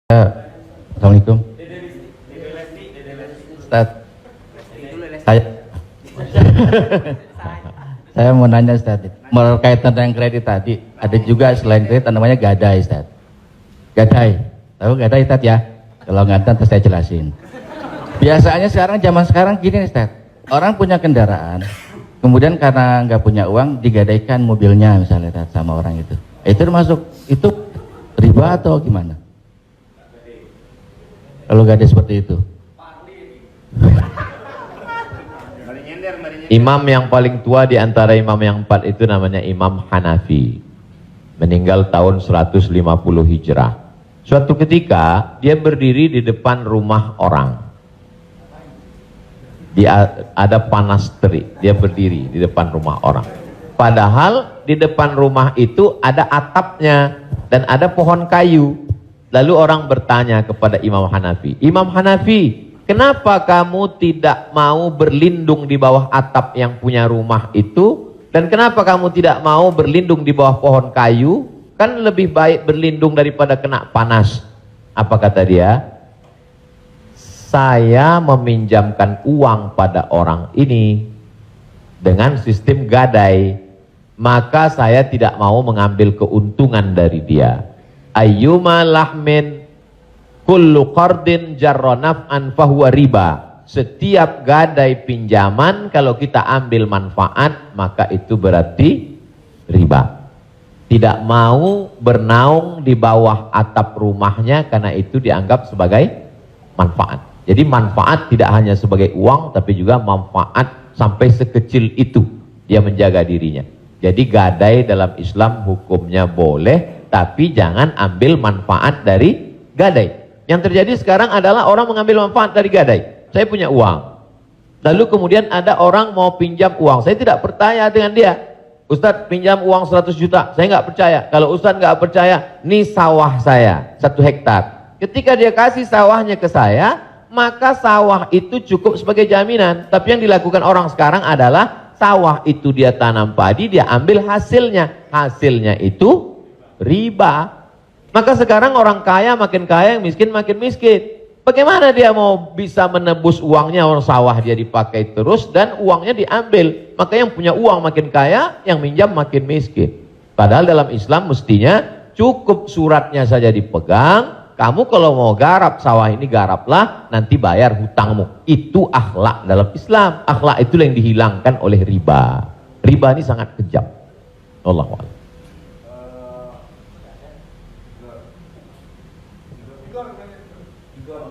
Assalamualaikum Ustaz. Saya mau nanya Ustaz, berkaitan dengan kredit tadi, ada juga selain kredit namanya gadai Ustaz. Gadai, tahu gadai Ustaz ya? Kalau nggak tahu saya jelasin. Biasanya zaman sekarang gini Ustaz, orang punya kendaraan, kemudian karena nggak punya uang digadaikan mobilnya misalnya Ustaz, sama orang itu. Itu termasuk itu riba atau gimana? Kalau gadai seperti itu. Imam yang paling tua di antara imam yang 4 itu namanya Imam Hanafi. Meninggal tahun 150 Hijrah. Suatu ketika dia berdiri di depan rumah orang. Ada panas terik, dia berdiri di depan rumah orang. Padahal di depan rumah itu ada atapnya dan ada pohon kayu. Lalu orang bertanya kepada Imam Hanafi, Imam Hanafi, kenapa kamu tidak mau berlindung di bawah atap yang punya rumah itu? Dan kenapa kamu tidak mau berlindung di bawah pohon kayu? Kan lebih baik berlindung daripada kena panas. Apa kata dia? Saya meminjamkan uang pada orang ini dengan sistem gadai, maka saya tidak mau mengambil keuntungan dari dia. Ayyuma lahmin kullu qardin jarra naf'an fahuwa riba. Setiap gadai pinjaman kalau kita ambil manfaat maka itu berarti riba. Tidak mau bernaung di bawah atap rumahnya karena itu dianggap sebagai manfaat. Jadi manfaat tidak hanya sebagai uang tapi juga manfaat sampai sekecil itu dia menjaga dirinya. Jadi gadai dalam Islam hukumnya boleh, tapi jangan ambil manfaat dari gadai. Yang terjadi sekarang adalah orang mengambil manfaat dari gadai. Saya punya uang, lalu kemudian ada orang mau pinjam uang. Saya tidak percaya dengan dia. Ustadz pinjam uang 100 juta, saya nggak percaya. Kalau Ustadz nggak percaya, ini sawah saya 1 hektar. Ketika dia kasih sawahnya ke saya, maka sawah itu cukup sebagai jaminan. Tapi yang dilakukan orang sekarang adalah sawah itu dia tanam padi, dia ambil hasilnya. Hasilnya itu riba. Maka sekarang orang kaya makin kaya, yang miskin makin miskin. Bagaimana dia mau bisa menebus uangnya? Orang sawah dia dipakai terus dan uangnya diambil. Maka yang punya uang makin kaya, yang minjam makin miskin. Padahal dalam Islam mestinya cukup suratnya saja dipegang. Kamu kalau mau garap sawah ini garaplah, nanti bayar hutangmu. Itu akhlak dalam Islam. Akhlak itu yang dihilangkan oleh riba. Riba ini sangat kejam. Allahu a'lam.